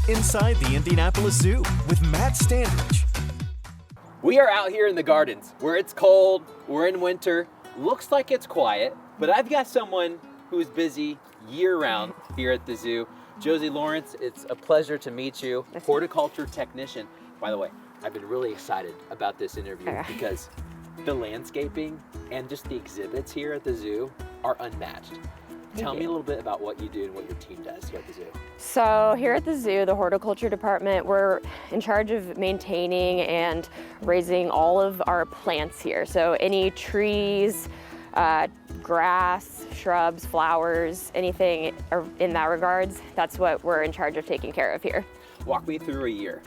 Inside the Indianapolis Zoo with Matt Standridge. We are out here in the gardens where it's cold, we're in winter, looks like it's quiet, but I've got someone who's busy year-round here at the zoo. Josie Lawrence, it's a pleasure to meet you, horticulture technician. By the way, I've been really excited about this interview because the landscaping and just the exhibits here at the zoo are unmatched. Tell me a little bit about what you do and what your team does here at the zoo. So here at the zoo, the horticulture department, we're in charge of maintaining and raising all of our plants here. So any trees, grass, shrubs, flowers, anything in that regards, that's what we're in charge of taking care of here. Walk me through a year.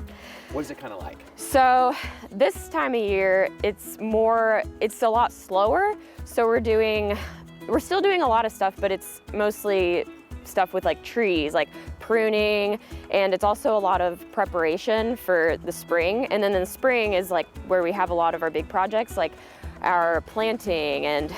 What is it kind of like? So this time of year, it's a lot slower. So we're still doing a lot of stuff, but it's mostly stuff with like trees, like pruning, and it's also a lot of preparation for the spring. And then in the spring is like where we have a lot of our big projects, like our planting, and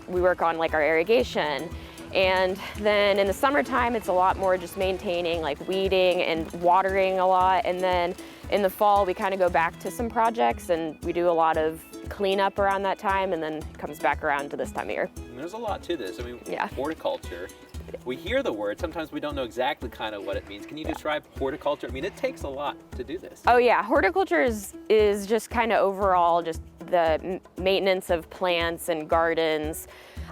we work on like our irrigation. And then in the summertime, it's a lot more just maintaining, like weeding and watering a lot. And then in the fall, we kind of go back to some projects and we do a lot of cleanup around that time, and then it comes back around to this time of year. And there's a lot to this. I mean, horticulture, we hear the word, sometimes we don't know exactly kind of what it means. Can you describe horticulture? I mean, it takes a lot to do this. Oh yeah, horticulture is just kind of overall just the maintenance of plants and gardens,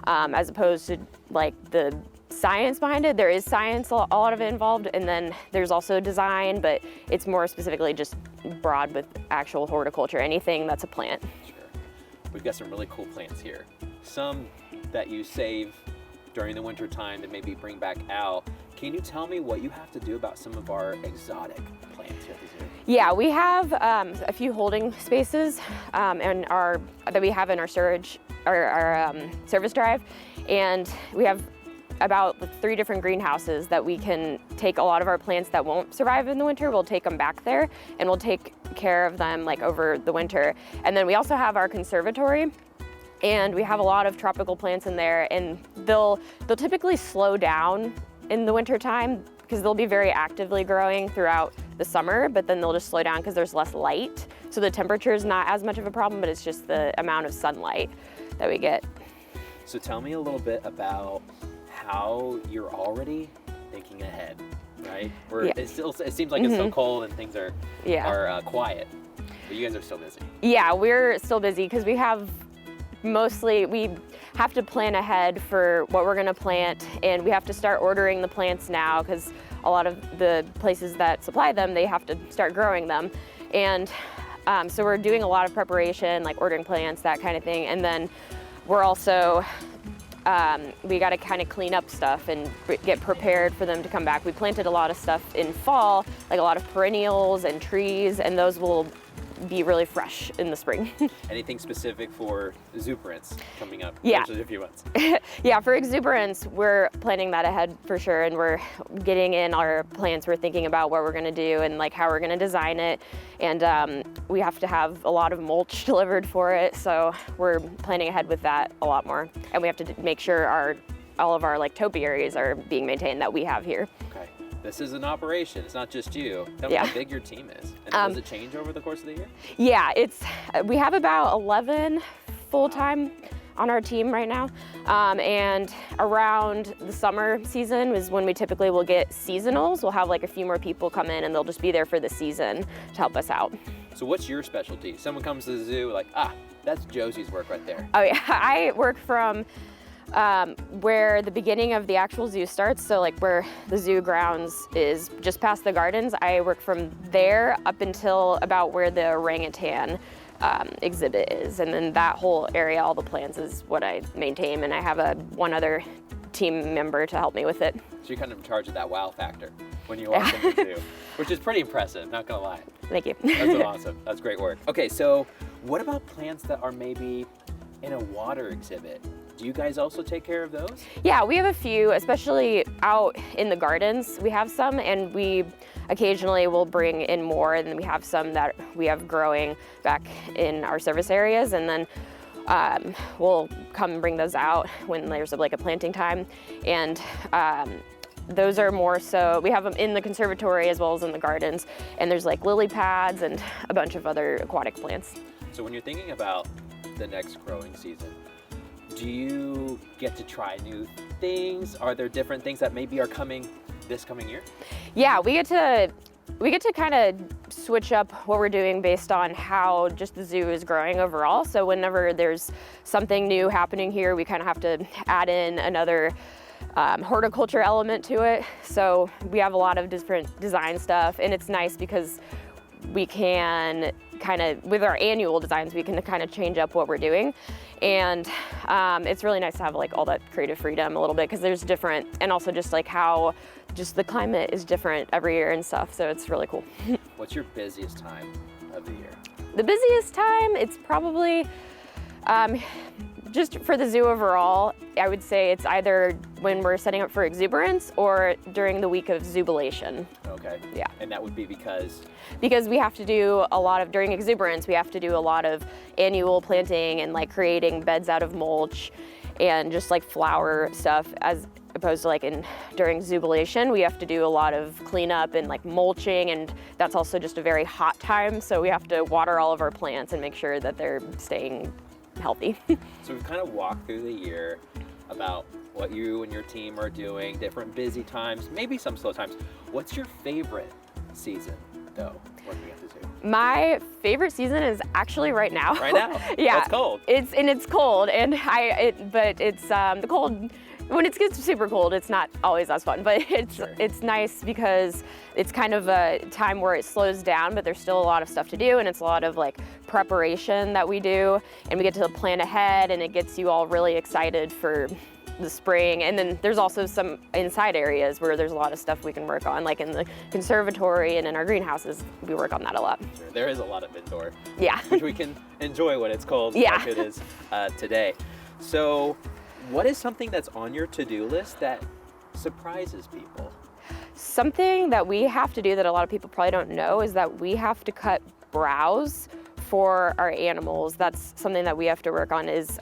as opposed to like the science behind it. There is science, a lot of it involved, and then there's also design, but it's more specifically just broad with actual horticulture, anything that's a plant. Sure. We've got some really cool plants here. Some that you save during the winter time and maybe bring back out. Can you tell me what you have to do about some of our exotic plants here at the zoo? Yeah, we have a few holding spaces that we have in our storage, our service drive, and we have about 3 different greenhouses that we can take a lot of our plants that won't survive in the winter. We'll take them back there and we'll take care of them like over the winter. And then we also have our conservatory, and we have a lot of tropical plants in there, and they'll typically slow down in the winter time because they'll be very actively growing throughout the summer, but then they'll just slow down because there's less light. So the temperature is not as much of a problem, but it's just the amount of sunlight that we get. So tell me a little bit about how you're already thinking ahead, right? It seems like it's so cold and things are quiet, but you guys are still busy. Yeah, we're still busy because we have to plan ahead for what we're gonna plant, and we have to start ordering the plants now because a lot of the places that supply them, they have to start growing them. And so we're doing a lot of preparation, like ordering plants, that kind of thing. And then we're also, we gotta kind of clean up stuff and get prepared for them to come back. We planted a lot of stuff in fall, like a lot of perennials and trees, and those will be really fresh in the spring. Anything specific for exuberance coming up in a few months? Yeah, for exuberance, we're planning that ahead for sure, and we're getting in our plans. We're thinking about what we're gonna do and like how we're gonna design it, and we have to have a lot of mulch delivered for it, so we're planning ahead with that a lot more. And we have to make sure all of our like topiaries are being maintained that we have here. Okay. This is an operation. It's not just you. Tell me how big your team is. And does it change over the course of the year? Yeah, we have about 11 full-time on our team right now. And around the summer season is when we typically will get seasonals. We'll have like a few more people come in and they'll just be there for the season to help us out. So what's your specialty? Someone comes to the zoo like, that's Josie's work right there. Oh yeah, I work from where the beginning of the actual zoo starts, so like where the zoo grounds is just past the gardens. I work from there up until about where the orangutan exhibit is, and then that whole area, all the plants, is what I maintain, and I have one other team member to help me with it. So you're kind of in charge of that wow factor when you walk into the zoo, which is pretty impressive, not gonna lie. Thank you. That's awesome. That's great work. Okay, so what about plants that are maybe in a water exhibit? Do you guys also take care of those? Yeah, we have a few, especially out in the gardens. We have some, and we occasionally will bring in more, and we have some that we have growing back in our service areas, and then we'll come and bring those out when there's like a planting time. And those are more so, we have them in the conservatory as well as in the gardens. And there's like lily pads and a bunch of other aquatic plants. So when you're thinking about the next growing season, do you get to try new things? Are there different things that maybe are coming this coming year? Yeah, we get to kind of switch up what we're doing based on how just the zoo is growing overall. So whenever there's something new happening here, we kind of have to add in another horticulture element to it. So we have a lot of different design stuff, and it's nice because we can kind of, with our annual designs, we can kind of change up what we're doing. And it's really nice to have like all that creative freedom a little bit, because there's different, and also just like how just the climate is different every year and stuff. So it's really cool. What's your busiest time of the year? The busiest time, it's probably, just for the zoo overall, I would say it's either when we're setting up for exuberance or during the week of zubilation. Okay. Yeah. And that would be because? Because we have to do a lot of, during exuberance, we have to do a lot of annual planting and like creating beds out of mulch and just like flower stuff, as opposed to like during zubilation, we have to do a lot of cleanup and like mulching, and that's also just a very hot time. So we have to water all of our plants and make sure that they're staying healthy. So we've kind of walked through the year about what you and your team are doing, different busy times, maybe some slow times. What's your favorite season though, working at the zoo? My favorite season is actually right now. Right now? Yeah. It's cold. It's cold, and but it's the cold. When it gets super cold, it's not always as fun, but it's nice because it's kind of a time where it slows down, but there's still a lot of stuff to do, and it's a lot of like preparation that we do, and we get to plan ahead, and it gets you all really excited for the spring. And then there's also some inside areas where there's a lot of stuff we can work on, like in the conservatory and in our greenhouses, we work on that a lot. Sure. There is a lot of indoor, yeah, which we can enjoy when it's cold, yeah, like it is today. So what is something that's on your to-do list that surprises people? Something that we have to do that a lot of people probably don't know is that we have to cut browse for our animals. That's something that we have to work on, is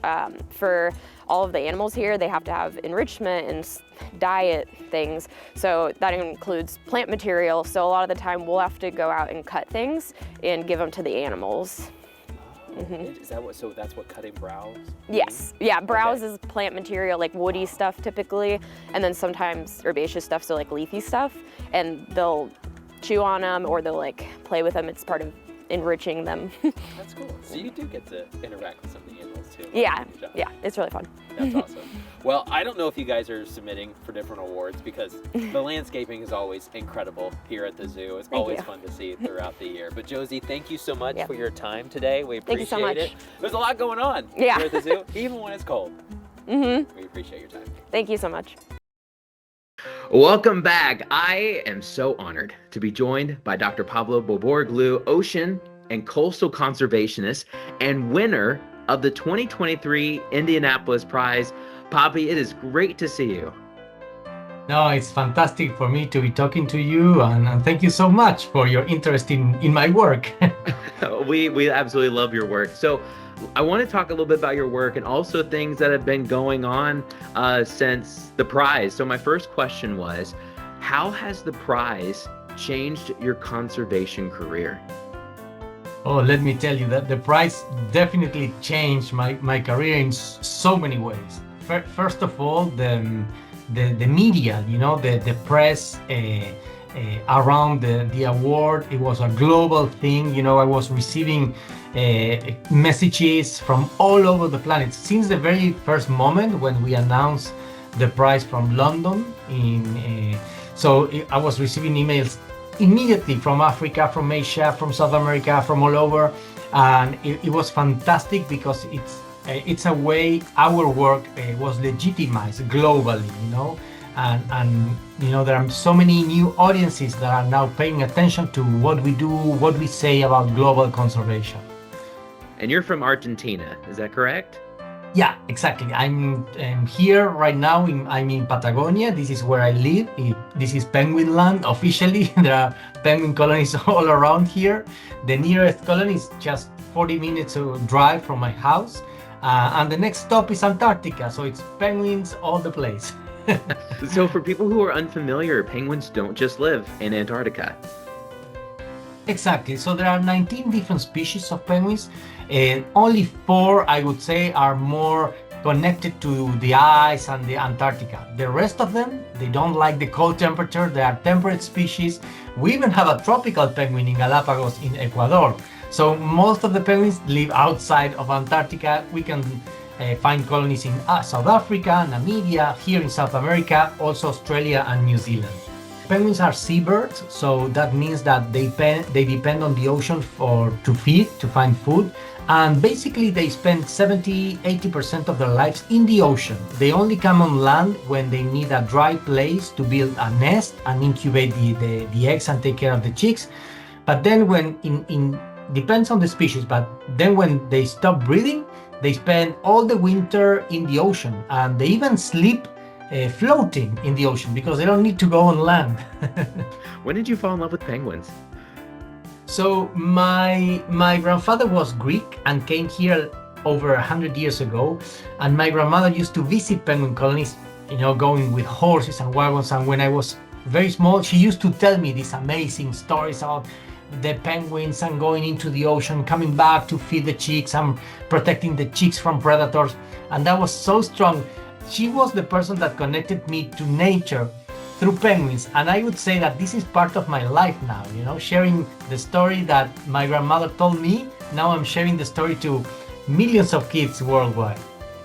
for all of the animals here, they have to have enrichment and diet things. So that includes plant material. So a lot of the time we'll have to go out and cut things and give them to the animals. Mm-hmm. Is that what? So that's what cutting browse means? Yes. Yeah. Browse is plant material, like woody stuff typically, and then sometimes herbaceous stuff, so like leafy stuff. And they'll chew on them or they'll like play with them. It's part of enriching them. That's cool. So you do get to interact with some of the animals too. Yeah. Yeah. It's really fun. That's awesome. Well, I don't know if you guys are submitting for different awards, because the landscaping is always incredible here at the zoo. It's always fun to see throughout the year. But Josie, thank you so much for your time today. We appreciate Thank you so much. it. There's a lot going on here at the zoo, even when it's cold. Mm-hmm. We appreciate your time. Thank you so much. Welcome back. I am so honored to be joined by Dr. Pablo Borboroglu, ocean and coastal conservationist and winner of the 2023 Indianapolis Prize. Papi, it is great to see you. No, it's fantastic for me to be talking to you, and thank you so much for your interest in my work. We absolutely love your work. So I want to talk a little bit about your work and also things that have been going on since the prize. So my first question was, how has the prize changed your conservation career? Oh, let me tell you that the prize definitely changed my career in so many ways. First of all, the media, the press around the award. It was a global thing. I was receiving messages from all over the planet since the very first moment when we announced the prize from London. So I was receiving emails immediately from Africa, from Asia, from South America, from all over, and it was fantastic because it's a way our work was legitimized globally, and there are so many new audiences that are now paying attention to what we do, what we say about global conservation. And you're from Argentina, is that correct? Yeah, exactly. I'm here right now. I'm in Patagonia. This is where I live. This is penguin land officially. There are penguin colonies all around here. The nearest colony is just 40 minutes drive from my house. And the next stop is Antarctica. So it's penguins all the place. So for people who are unfamiliar, penguins don't just live in Antarctica. Exactly. So there are 19 different species of penguins, and only 4, I would say, are more connected to the ice and the Antarctica. The rest of them, they don't like the cold temperature. They are temperate species. We even have a tropical penguin in Galapagos in Ecuador. So most of the penguins live outside of Antarctica. We can find colonies in South Africa, Namibia, here in South America, also Australia and New Zealand. Penguins are seabirds, so that means that they depend on the ocean to feed, to find food, and basically they spend 70-80% of their lives in the ocean. They only come on land when they need a dry place to build a nest and incubate the eggs and take care of the chicks. But then when depends on the species, but then when they stop breeding, they spend all the winter in the ocean, and they even sleep floating in the ocean because they don't need to go on land. When did you fall in love with penguins? So my grandfather was Greek and came here over 100 years ago, and my grandmother used to visit penguin colonies, going with horses and wagons. And when I was very small, she used to tell me these amazing stories about the penguins and going into the ocean, coming back to feed the chicks and protecting the chicks from predators. And that was so strong. She was the person that connected me to nature through penguins. And I would say that this is part of my life now, sharing the story that my grandmother told me. Now I'm sharing the story to millions of kids worldwide.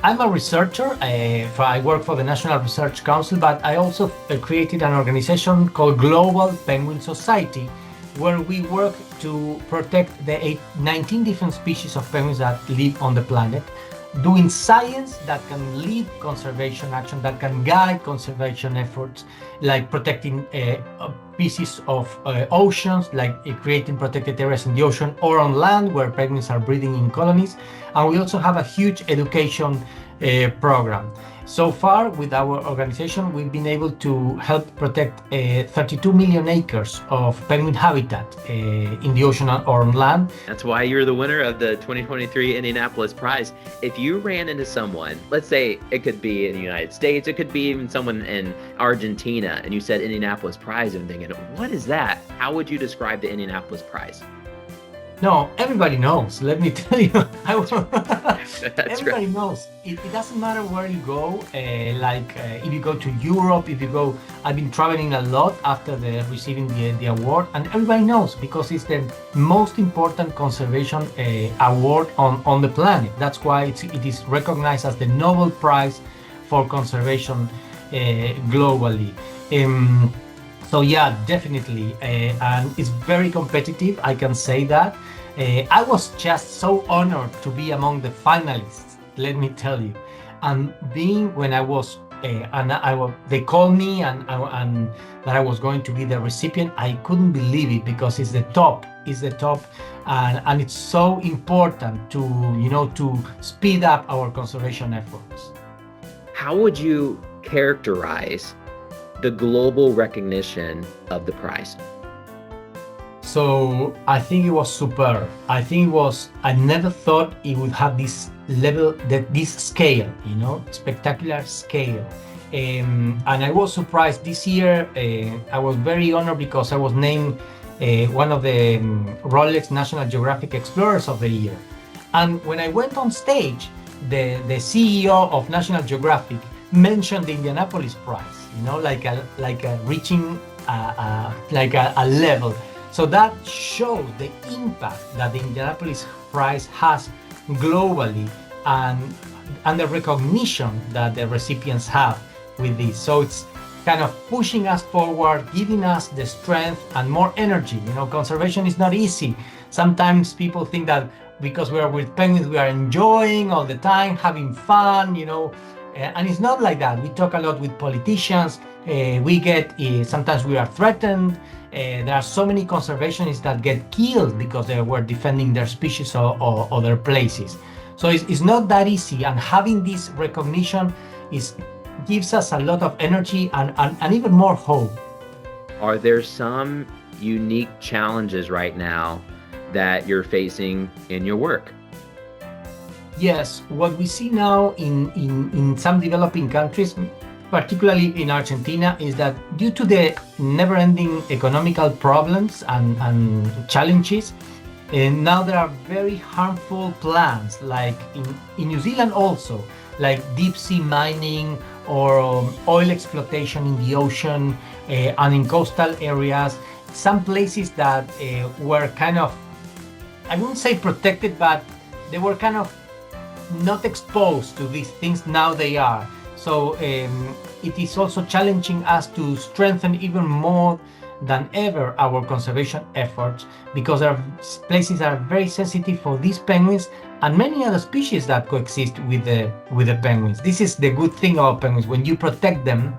I'm a researcher. I work for the National Research Council, but I also created an organization called Global Penguin Society, where we work to protect the 19 different species of penguins that live on the planet, doing science that can lead conservation action, that can guide conservation efforts, like protecting pieces of oceans, like creating protected areas in the ocean or on land where penguins are breeding in colonies. And we also have a huge education program. So far, with our organization, we've been able to help protect 32 million acres of penguin habitat in the ocean or on land. That's why you're the winner of the 2023 Indianapolis Prize. If you ran into someone, let's say it could be in the United States, it could be even someone in Argentina, and you said Indianapolis Prize, and thinking, what is that? How would you describe the Indianapolis Prize? No, everybody knows. Let me tell you, everybody Great. knows. It doesn't matter where you go. If you go to Europe, I've been traveling a lot after receiving the award, and everybody knows because it's the most important conservation award on the planet. That's why it is recognized as the Nobel Prize for Conservation globally. So yeah, definitely, and it's very competitive. I can say that. I was just so honored to be among the finalists. Let me tell you, and when I was, they called me and that I was going to be the recipient. I couldn't believe it because it's the top. And it's so important to speed up our conservation efforts. How would you characterize the global recognition of the prize? So I think it was superb. I never thought it would have this level, this scale, spectacular scale. And I was surprised this year. I was very honored because I was named one of the Rolex National Geographic Explorers of the Year. And when I went on stage, the CEO of National Geographic mentioned the Indianapolis Prize, reaching a level. So that shows the impact that the Indianapolis Prize has globally and the recognition that the recipients have with this. So it's kind of pushing us forward, giving us the strength and more energy. Conservation is not easy. Sometimes people think that because we are with penguins, we are enjoying all the time, having fun, and it's not like that. We talk a lot with politicians. Sometimes we are threatened. There are so many conservationists that get killed because they were defending their species or other places. So it's not that easy, and having this recognition gives us a lot of energy and even more hope. Are there some unique challenges right now that you're facing in your work? Yes, what we see now in some developing countries, particularly in Argentina, is that due to the never-ending economical problems and challenges, and now there are very harmful plants, like in New Zealand also, like deep sea mining or oil exploitation in the ocean and in coastal areas. Some places that were kind of, I wouldn't say protected, but they were kind of not exposed to these things. Now they are. So it is also challenging us to strengthen even more than ever our conservation efforts, because our places are very sensitive for these penguins and many other species that coexist with the penguins. This is the good thing about penguins. When you protect them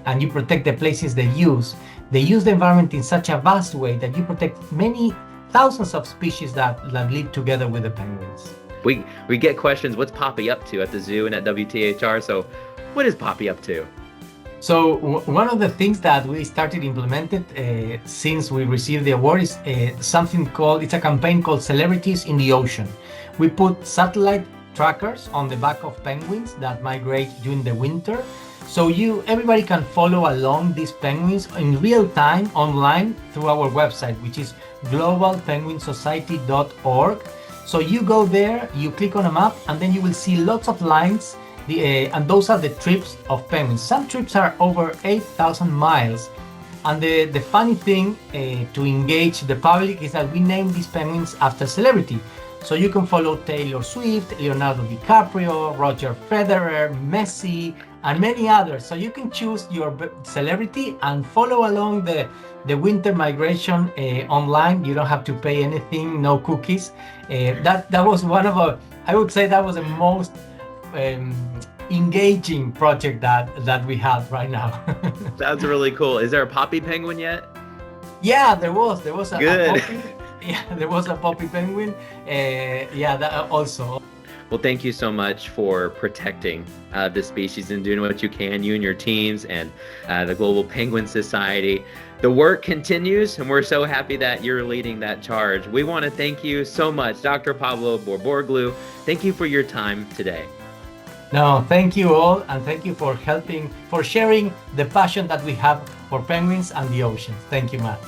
and you protect the places they use the environment in such a vast way that you protect many thousands of species that live together with the penguins. We get questions, what's Poppy up to at the zoo and at WTHR? So what is Poppy up to? So one of the things that we started implemented since we received the award is it's a campaign called Celebrities in the Ocean. We put satellite trackers on the back of penguins that migrate during the winter. So everybody can follow along these penguins in real time online through our website, which is globalpenguinsociety.org. So you go there, you click on a map, and then you will see lots of lines. And those are the trips of penguins. Some trips are over 8,000 miles. And the funny thing to engage the public is that we name these penguins after celebrity. So you can follow Taylor Swift, Leonardo DiCaprio, Roger Federer, Messi, and many others. So you can choose your celebrity and follow along the winter migration online. You don't have to pay anything, no cookies. That was I would say that was the most engaging project that we have right now. That's really cool. Is there a Poppy penguin yet? Yeah, there was a Good. Poppy. Yeah, there was a Poppy penguin. That also. Well, thank you so much for protecting the species and doing what you can, you and your teams and the Global Penguin Society. The work continues, and we're so happy that you're leading that charge. We want to thank you so much, Dr. Pablo Borboroglu. Thank you for your time today. No, thank you all, and thank you for sharing the passion that we have for penguins and the oceans. Thank you, Matt.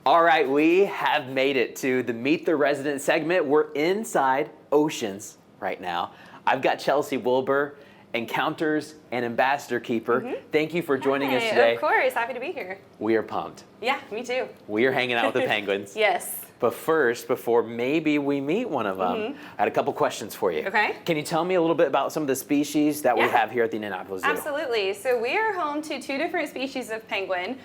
All right, we have made it to the Meet the Resident segment. We're inside oceans right now. I've got Chelsea Wilbur, Encounters and Ambassador Keeper. Thank you for joining us today. Of course, happy to be here. We are pumped. Yeah, me too. We are hanging out with the penguins. Yes. But first, before maybe we meet one of them, I had a couple questions for you. Okay. Can you tell me a little bit about some of the species that we have here at the Indianapolis Zoo? Absolutely. So we are home to two different species of penguin.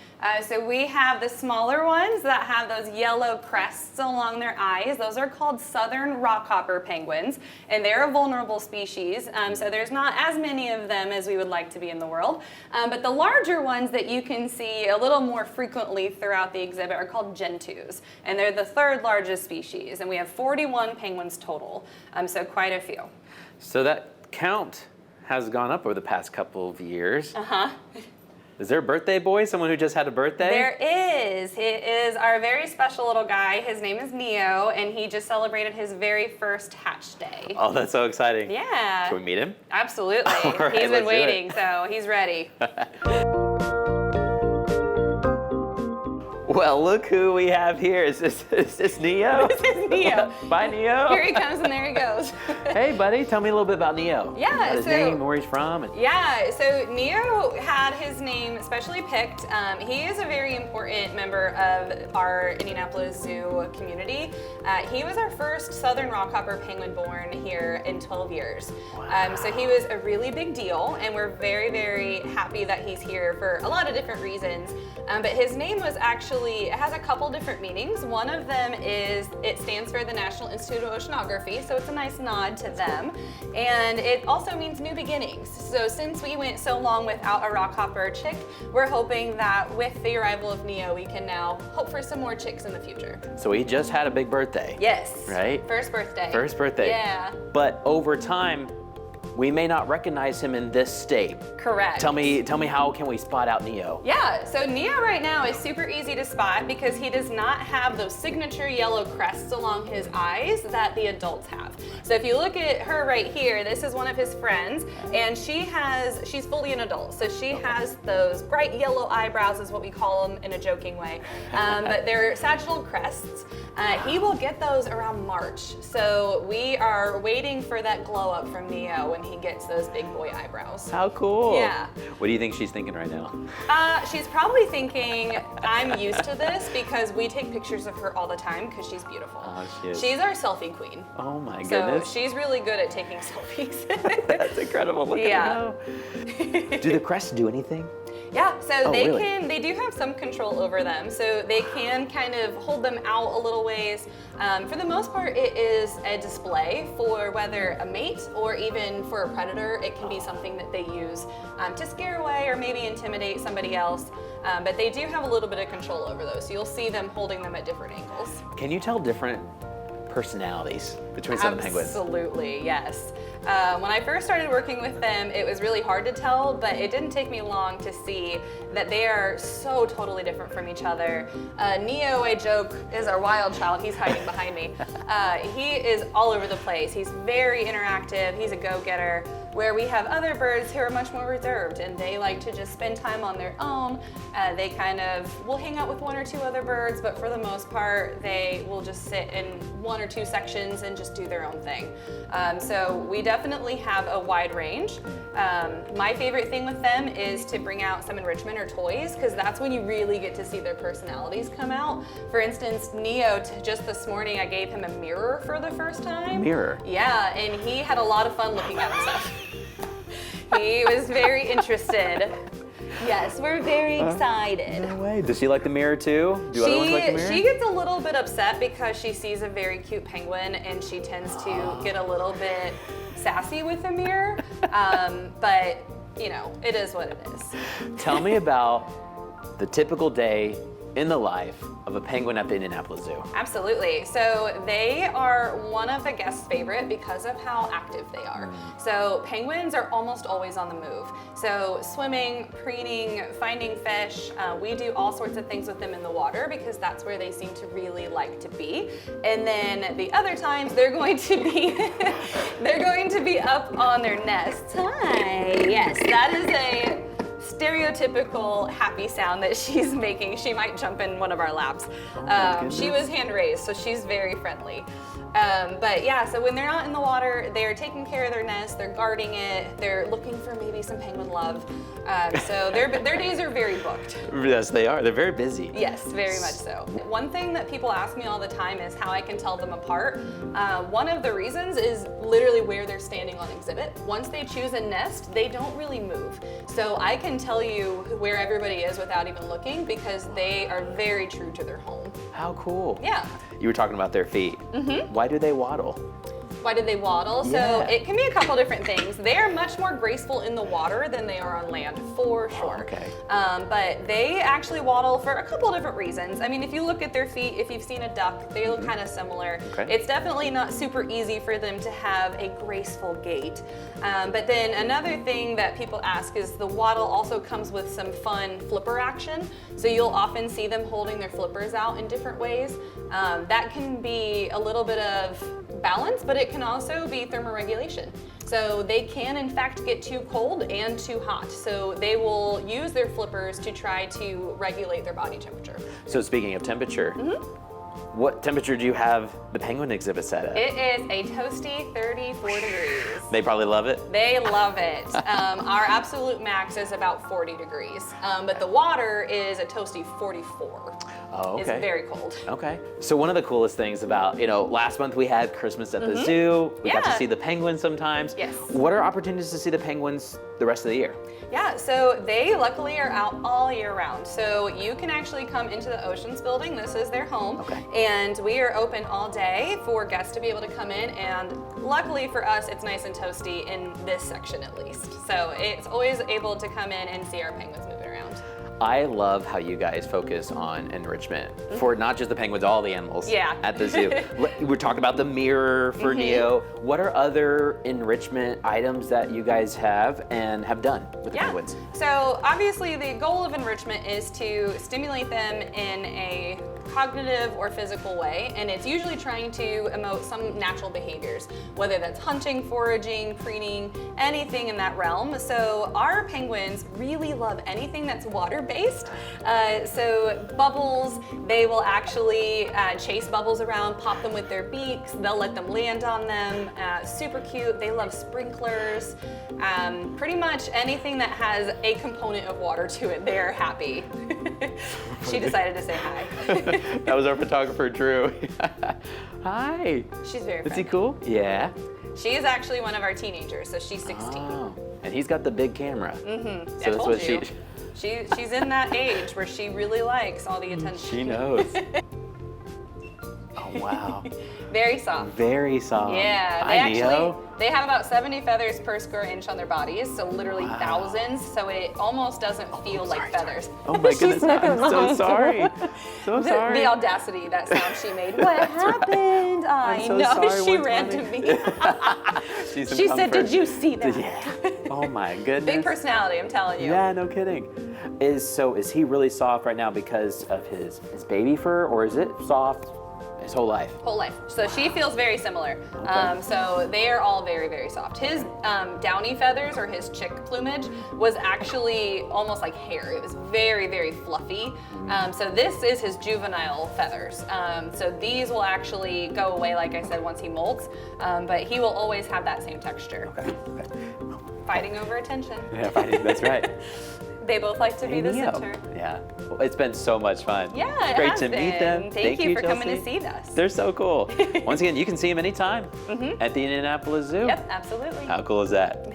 So we have the smaller ones that have those yellow crests along their eyes. Those are called southern rockhopper penguins, and they're a vulnerable species. So there's not as many of them as we would like to be in the world. But the larger ones that you can see a little more frequently throughout the exhibit are called gentoos, and they're the third largest species, and we have 41 penguins total, so quite a few. So that count has gone up over the past couple of years. Is there a birthday boy, someone who just had a birthday? There is. He is our very special little guy. His name is Neo, and he just celebrated his very first hatch day. Oh, that's so exciting. Yeah. Can we meet him? Absolutely. All right, He's been let's do it. waiting, so he's ready. Well, look who we have here. Is this Neo? This is Neo. Bye, Neo. Here he comes, and there he goes. Hey, buddy, tell me a little bit about Neo. Yeah, About his so- name, where he's from. Yeah, so Neo had his name specially picked. He is a very important member of our Indianapolis Zoo community. He was our first southern rockhopper penguin born here in 12 years. So he was a really big deal, and we're very, very happy that he's here for a lot of different reasons. But his name was actually, it has a couple different meanings. One of them is it stands for the National Institute of Oceanography, so it's a nice nod to them. And it also means new beginnings. So since we went so long without a rockhopper chick, we're hoping that with the arrival of Neo, we can now hope for some more chicks in the future. So he just had a big birthday. Yes. Right? First birthday. First birthday. Yeah. But over time, we may not recognize him in this state. Correct. Tell me how can we spot out Neo? Yeah, so Neo right now is super easy to spot because he does not have those signature yellow crests along his eyes that the adults have. So if you look at her right here, this is one of his friends, and she's fully an adult. So she has those bright yellow eyebrows, is what we call them in a joking way. But they're sagittal crests. He will get those around March. So we are waiting for that glow up from Neo when he gets those big boy eyebrows. How cool. Yeah. What do you think she's thinking right now? She's probably thinking, I'm used to this because we take pictures of her all the time because she's beautiful. Oh, she is. She's our selfie queen. Oh my So goodness. she's really good at taking selfies. That's incredible. Look Yeah. at her. Do the crests do anything? Yeah, so Oh, really? they do have some control over them. So they can kind of hold them out a little ways. For the most part, it is a display for whether a mate or even for a predator. It can be something that they use to scare away or maybe intimidate somebody else. But they do have a little bit of control over those. So you'll see them holding them at different angles. Can you tell different personalities between some of the penguins? Absolutely, yes. When I first started working with them, it was really hard to tell, but it didn't take me long to see that they are so totally different from each other. Neo, I joke, is our wild child. He's hiding behind me. He is all over the place. He's very interactive. He's a go-getter. Where we have other birds who are much more reserved and they like to just spend time on their own. They kind of will hang out with one or two other birds, but for the most part, they will just sit in one or two sections and just do their own thing. So we definitely have a wide range. My favorite thing with them is to bring out some enrichment or toys, because that's when you really get to see their personalities come out. For instance, Neo, just this morning, I gave him a mirror for the first time. Mirror? Yeah, and he had a lot of fun looking at himself. He was very interested. Yes, we're very excited. No way. Does she like the mirror too? Do other ones like the mirror? She gets a little bit upset because she sees a very cute penguin and she tends to get a little bit sassy with the mirror. But, you know, it is what it is. Tell me about the typical day in the life of a penguin at the Indianapolis Zoo. Absolutely. So they are one of the guests' favorite because of how active they are. So penguins are almost always on the move. So swimming, preening, finding fish, we do all sorts of things with them in the water because that's where they seem to really like to be. And then the other times they're going to be up on their nests. Hi. Yes, that is a stereotypical happy sound that she's making. She might jump in one of our laps. She was hand raised, so she's very friendly. But yeah, so when they're out in the water, they're taking care of their nest, they're guarding it, they're looking for maybe some penguin love. So their days are very booked. Yes, they are. They're very busy. Yes, very much so. One thing that people ask me all the time is how I can tell them apart. One of the reasons is literally where they're standing on exhibit. Once they choose a nest, they don't really move. So I can tell you where everybody is without even looking because they are very true to their home. How cool. Yeah. You were talking about their feet. Mm-hmm. Why do they waddle? Why do they waddle? Yeah. So it can be a couple different things. They are much more graceful in the water than they are on land, for sure. Okay. But they actually waddle for a couple different reasons. I mean, if you look at their feet, if you've seen a duck, they look kind of similar. Okay. It's definitely not super easy for them to have a graceful gait. But then another thing that people ask is the waddle also comes with some fun flipper action. So you'll often see them holding their flippers out in different ways. That can be a little bit of balance, but it can also be thermoregulation. So they can in fact get too cold and too hot. So they will use their flippers to try to regulate their body temperature. So speaking of temperature, what temperature do you have the penguin exhibit set at? It is a toasty 34 degrees. They probably love it. They love it. Our absolute max is about 40 degrees, but the water is a toasty 44. Oh, okay. It's very cold. Okay. So one of the coolest things about, last month we had Christmas at the zoo. We got to Yeah. see the penguins sometimes. Yes. What are opportunities to see the penguins the rest of the year? Yeah, so they luckily are out all year round. So you can actually come into the Oceans building. This is their home. Okay. And we are open all day for guests to be able to come in. And luckily for us, it's nice and toasty in this section at least. So it's always able to come in and see our penguins moving around. I love how you guys focus on enrichment for not just the penguins, all the animals at the zoo. We're talking about the mirror for Neo. What are other enrichment items that you guys have and have done with the penguins? So obviously the goal of enrichment is to stimulate them in a cognitive or physical way, and it's usually trying to emote some natural behaviors, whether that's hunting, foraging, preening, anything in that realm. So our penguins really love anything that's water-based. So bubbles, they will actually chase bubbles around, pop them with their beaks, they'll let them land on them. Super cute. They love sprinklers. Pretty much anything that has a component of water to it, they're happy. She decided to say hi. That was our photographer, Drew. Hi. She's very friendly. Is he cool? Yeah. She is actually one of our teenagers, so she's 16. Oh, and he's got the big camera. So So that's what she's in that age where she really likes all the attention. she knows. Oh, wow. Very soft. Very soft. Yeah, Hi, Neo. they have about 70 feathers per square inch on their bodies, so literally thousands, so it almost doesn't feel like feathers. Oh my goodness, I'm so sorry. So sorry. The audacity, that sound she made. What happened? I so know, sorry, she what's ran to happening? me. She's She said, did you see that? Yeah. Oh my goodness. Big personality, I'm telling you. Yeah, no kidding. Is he really soft right now because of his baby fur, or is it soft his whole life? Whole life. So she feels very similar. So they are all very, very soft. His downy feathers, or his chick plumage, was actually almost like hair. It was very, very fluffy. So this is his juvenile feathers. So these will actually go away, like I said, once he molts, but he will always have that same texture. Okay. Fighting over attention. Yeah, fighting, that's right. They both like to be the Neo. center. Yeah. Well, it's been so much fun. Yeah, It's it great has to meet them. been. Thank you for coming to Chelsea. see us. They're so cool. Once again, you can see them anytime at the Indianapolis Zoo. Yep, absolutely. How cool is that?